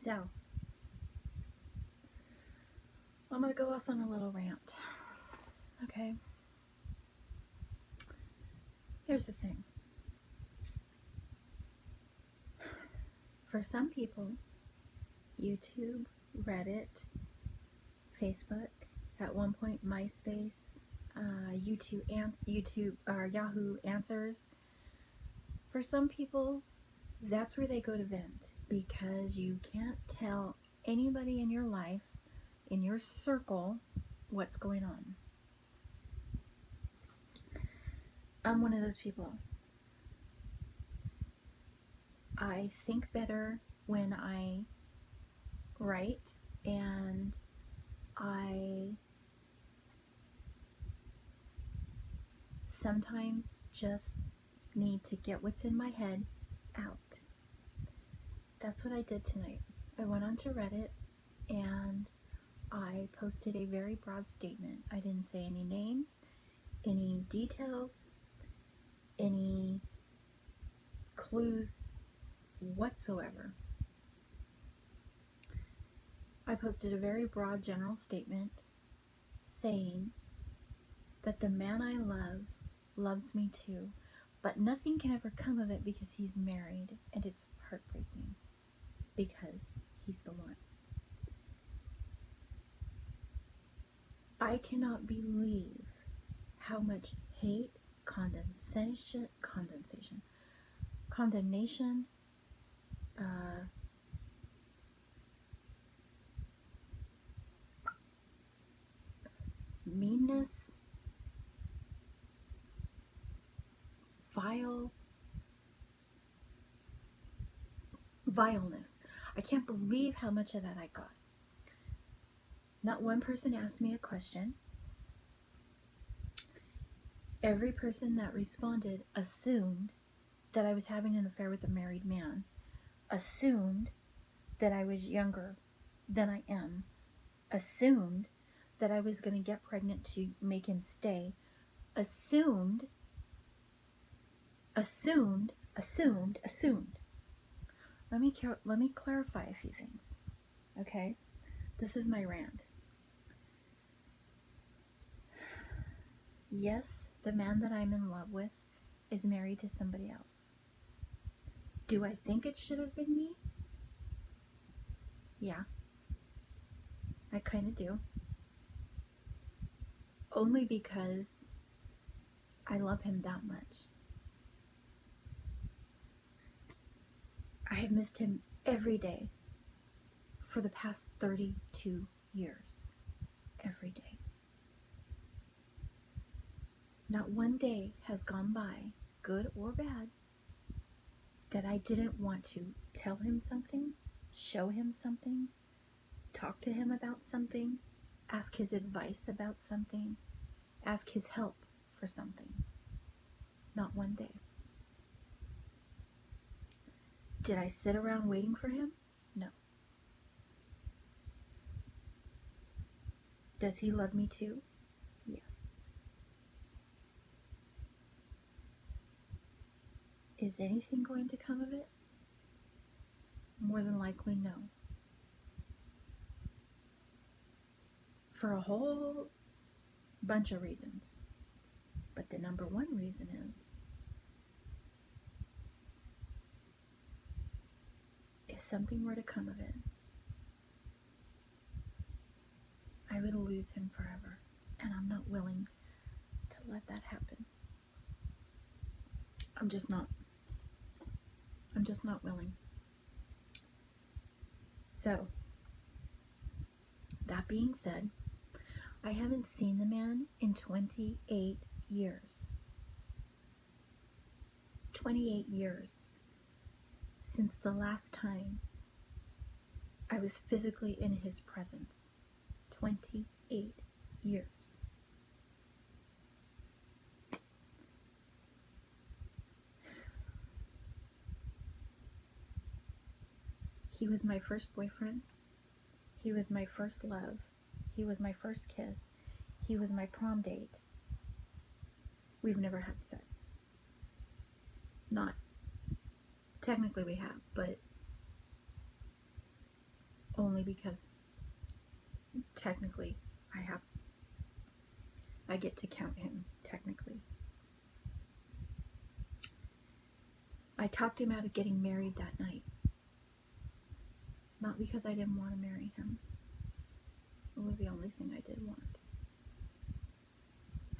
So, I'm going to go off on a little rant. Okay? Here's the thing. For some people, YouTube, Reddit, Facebook, at one point MySpace, YouTube or Yahoo Answers. For some people, that's where they go to vent because you can't tell anybody in your life, in your circle, what's going on. I'm one of those people. I think better when I write, and I sometimes just need to get what's in my head out. That's what I did tonight. I went onto Reddit and I posted a very broad statement. I didn't say any names, any details, any clues whatsoever. I posted a very broad general statement saying that the man I love loves me too, but nothing can ever come of it because he's married, and it's heartbreaking because he's the one. I cannot believe how much hate, condemnation, meanness, vileness. I can't believe how much of that I got. Not one person asked me a question. Every person that responded assumed that I was having an affair with a married man, assumed that I was younger than I am, assumed that I was going to get pregnant to make him stay, assumed. Let me clarify a few things, okay? This is my rant. Yes, the man that I'm in love with is married to somebody else. Do I think it should have been me? Yeah, I kind of do. Only because I love him that much. I have missed him every day for the past 32 years. Every day. Not one day has gone by, good or bad, that I didn't want to tell him something, show him something, talk to him about something, ask his advice about something, ask his help for something. Not one day. Did I sit around waiting for him? No. Does he love me too? Yes. Is anything going to come of it? More than likely, no. For a whole bunch of reasons. But the number one reason is, if something were to come of it, I would lose him forever. And I'm not willing to let that happen. I'm just not willing. So, that being said, I haven't seen the man in 28 years. 28 years since the last time I was physically in his presence. 28 years. He was my first boyfriend. He was my first love. He was my first kiss. He was my prom date. We've never had sex. Not technically we have, but only because technically I get to count him, technically. I talked him out of getting married that night. Not because I didn't want to marry him. It was the only thing I did want.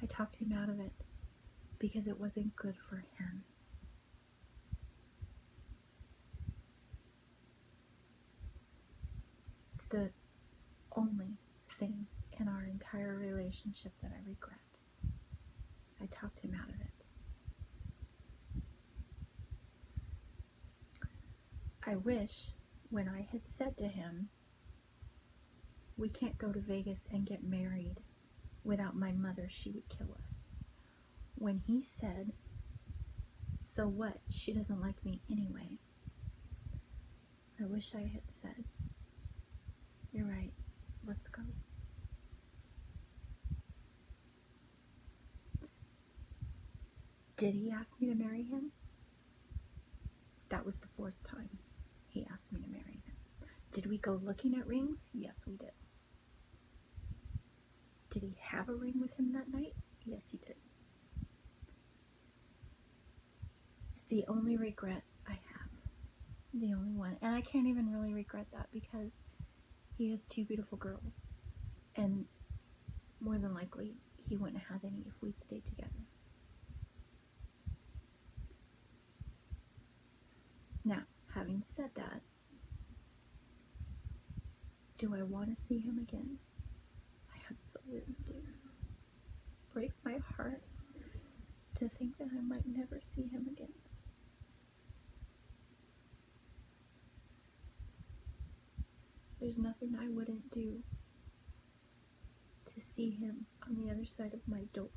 I talked him out of it because it wasn't good for him. It's the only thing in our entire relationship that I regret. I talked him out of it. I wish when I had said to him, we can't go to Vegas and get married without my mother, she would kill us. When he said, so what, she doesn't like me anyway, I wish I had said, you're right, let's go. Did he ask me to marry him? That was the 4th time he asked me to marry him. Did we go looking at rings? Yes, we did. Did he have a ring with him that night? Yes, he did. It's the only regret I have. The only one. And I can't even really regret that because he has 2 beautiful girls. And more than likely, he wouldn't have any if we'd stayed together. Now, having said that, do I want to see him again? I absolutely do. It breaks my heart to think that I might never see him again. There's nothing I wouldn't do to see him on the other side of my door.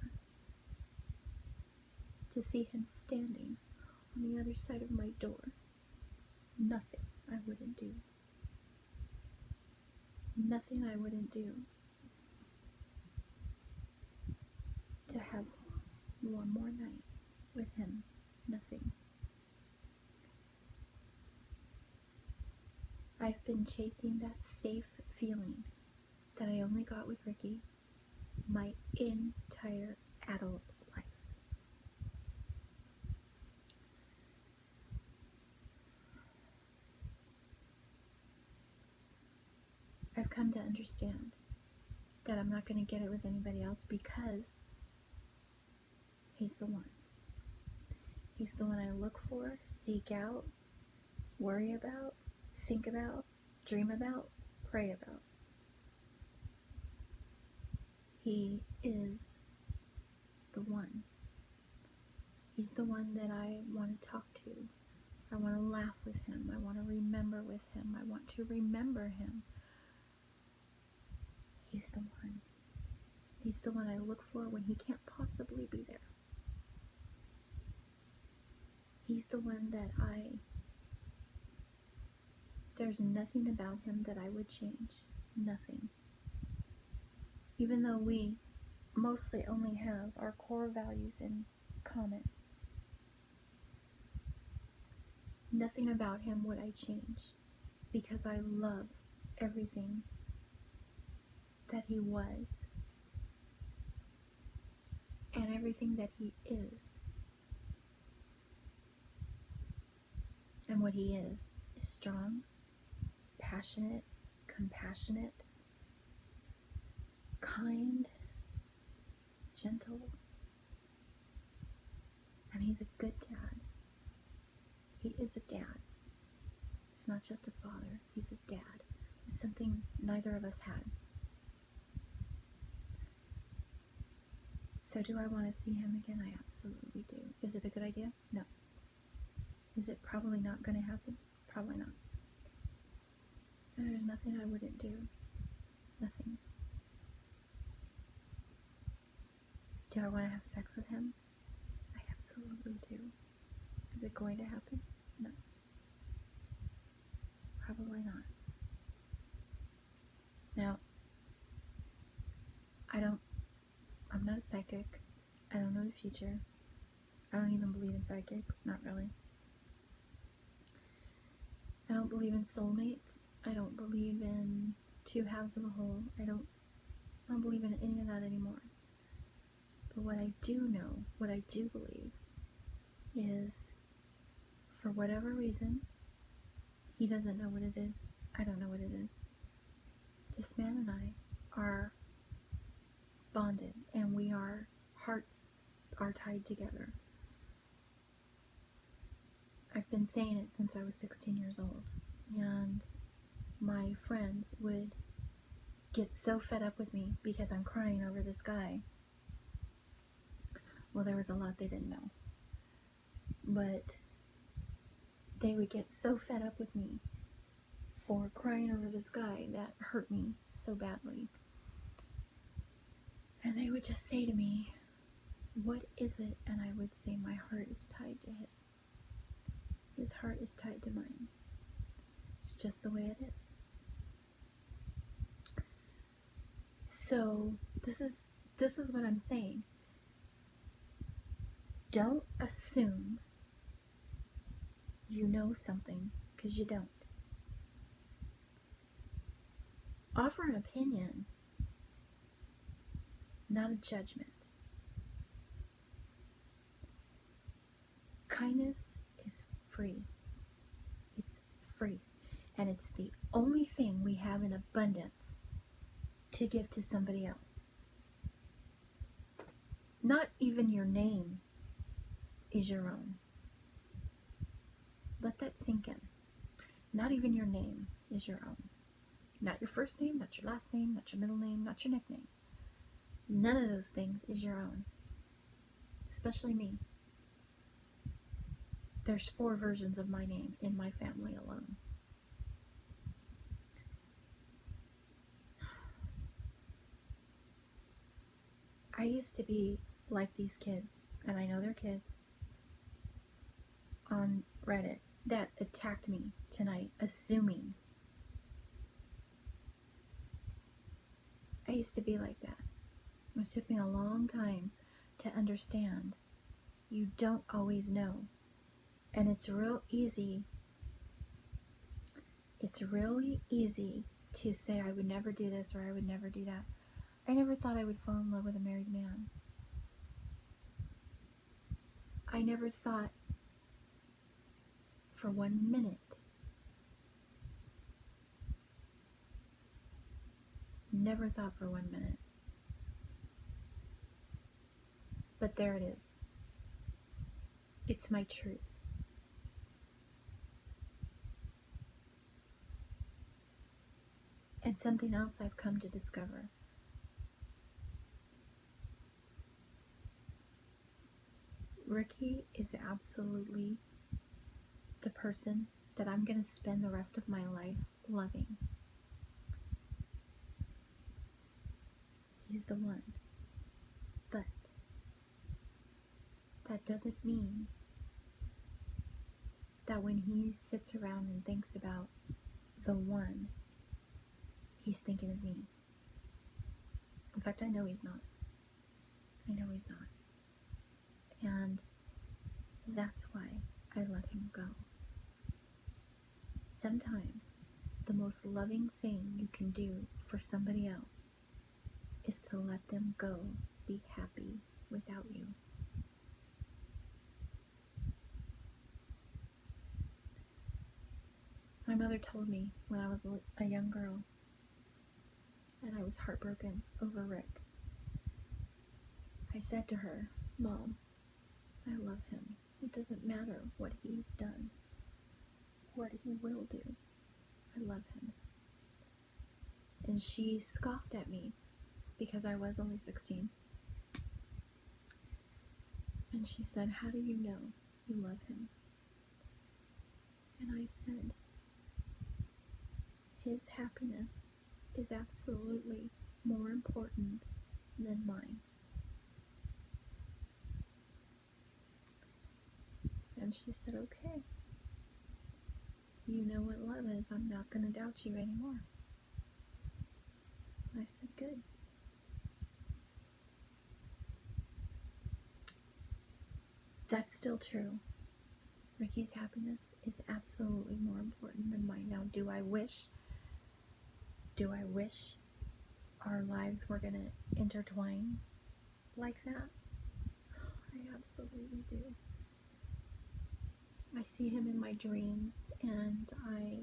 To see him standing on the other side of my door. Nothing I wouldn't do. Nothing I wouldn't do to have one more night with him. Nothing. I've been chasing that safe feeling that I only got with Ricky my entire adult life. I've come to understand that I'm not going to get it with anybody else because he's the one. He's the one I look for, seek out, worry about, think about, dream about, pray about. He is the one. He's the one that I want to talk to. I want to laugh with him. I want to remember with him. I want to remember him. He's the one. He's the one I look for when he can't possibly be there. He's the one that there's nothing about him that I would change. Nothing. Even though we mostly only have our core values in common. Nothing about him would I change because I love everything that he was and everything that he is. And what he is strong, passionate, compassionate, kind, gentle, and he's a good dad. He is a dad. He's not just a father, he's a dad. It's something neither of us had. So do I want to see him again? I absolutely do. Is it a good idea? No. Is it probably not going to happen? Probably not. And there's nothing I wouldn't do. Nothing. Do I want to have sex with him? I absolutely do. Is it going to happen? No. Probably not. Now, I'm not a psychic. I don't know the future. I don't even believe in psychics. Not really. I don't believe in soulmates. I don't believe in two halves of a whole. I don't believe in any of that anymore. But what I do know, what I do believe, is for whatever reason, he doesn't know what it is. I don't know what it is. This man and I are bonded, and our hearts are tied together. I've been saying it since I was 16 years old, and my friends would get so fed up with me because I'm crying over this guy. Well, there was a lot they didn't know, but they would get so fed up with me for crying over this guy that hurt me so badly. And they would just say to me, "What is it?" And I would say, "My heart is tied to his. His heart is tied to mine. It's just the way it is." So this is what I'm saying. Don't assume you know something, because you don't. Offer an opinion, not a judgment. Kindness is free. It's free. And it's the only thing we have in abundance to give to somebody else. Not even your name is your own. Let that sink in. Not even your name is your own. Not your first name, not your last name, not your middle name, not your nickname. None of those things is your own. Especially me. There's 4 versions of my name in my family alone. I used to be like these kids, and I know they're kids, on Reddit that attacked me tonight, assuming. I used to be like that. It took me a long time to understand you don't always know. And it's really easy to say I would never do this or I would never do that. I never thought I would fall in love with a married man. I never thought for 1 minute. Never thought for 1 minute. But there it is. It's my truth. And something else I've come to discover. Ricky is absolutely the person that I'm going to spend the rest of my life loving. He's the one. But that doesn't mean that when he sits around and thinks about the one, he's thinking of me. In fact, I know he's not. I know he's not. And that's why I let him go. Sometimes the most loving thing you can do for somebody else is to let them go, be happy without you. My mother told me when I was a young girl and I was heartbroken over Rick. I said to her, "Mom, I love him. It doesn't matter what he's done, what he will do. I love him." And she scoffed at me because I was only 16. And she said, "How do you know you love him?" And I said, "His happiness is absolutely more important than mine." And she said, "Okay. You know what love is. I'm not going to doubt you anymore." I said, "Good." That's still true. Ricky's happiness is absolutely more important than mine. Now, do I wish Do I wish our lives were going to intertwine like that? I absolutely do. I see him in my dreams, and I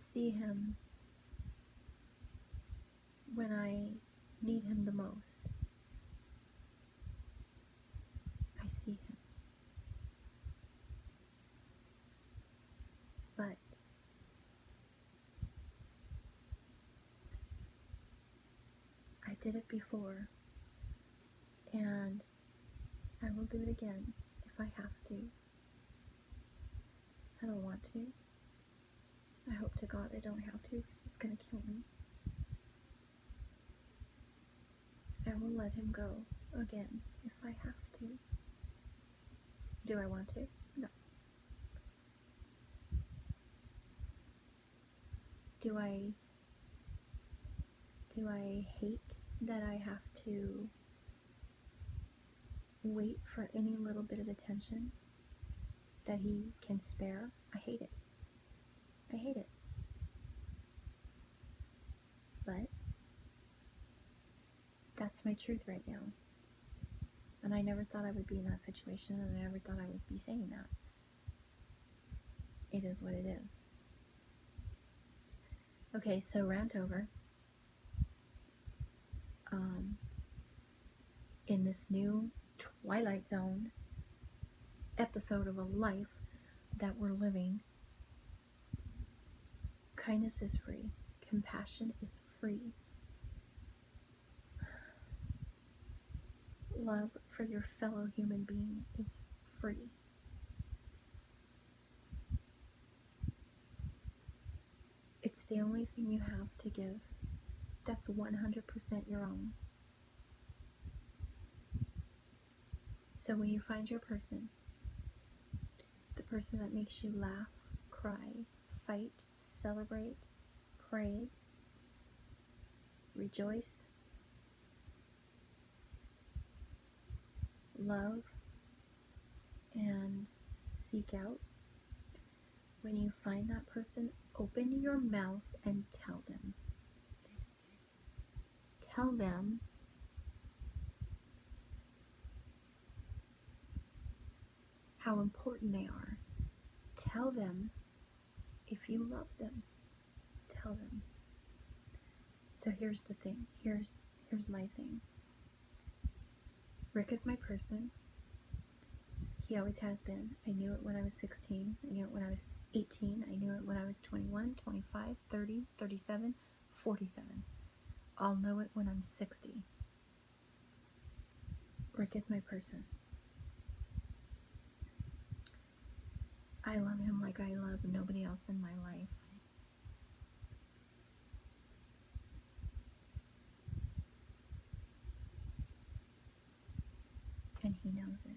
see him when I need him the most. I see him. But I did it before, and I will do it again if I have to. I don't want to. I hope to God I don't have to, because it's going to kill me. I will let him go again if I have to. Do I want to? No. Do I hate that I have to wait for any little bit of attention that he can spare? I hate it. I hate it. But that's my truth right now. And I never thought I would be in that situation, and I never thought I would be saying that. It is what it is. Okay, so rant over. In this new Twilight Zone episode of a life that we're living, kindness is free. Compassion is free. Love for your fellow human being is free. It's the only thing you have to give that's 100% your own. So when you find your person, the person that makes you laugh, cry, fight, celebrate, pray, rejoice, love, and seek out, when you find that person, open your mouth and tell them. Tell them how important they are. Tell them if you love them. Tell them. So here's the thing. Here's my thing. Rick is my person. He always has been. I knew it when I was 16. I knew it when I was 18. I knew it when I was 21, 25, 30, 37, 47. I'll know it when I'm 60. Rick is my person. I love him like I love nobody else in my life. And he knows it.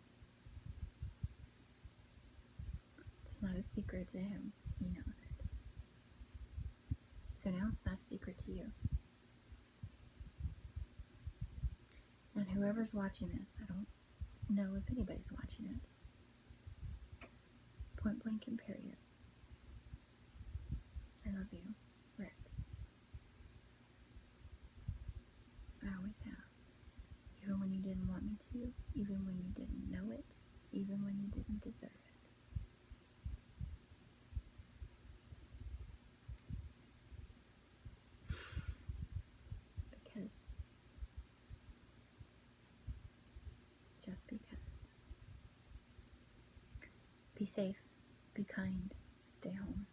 It's not a secret to him. He knows it. So now it's not a secret to you. And whoever's watching this, I don't know if anybody's watching it. Point blank and period. I love you, Rick. I always have. Even when you didn't want me to, even when you didn't know it, even when you didn't deserve it. Because, just because. Be safe, be kind, stay home.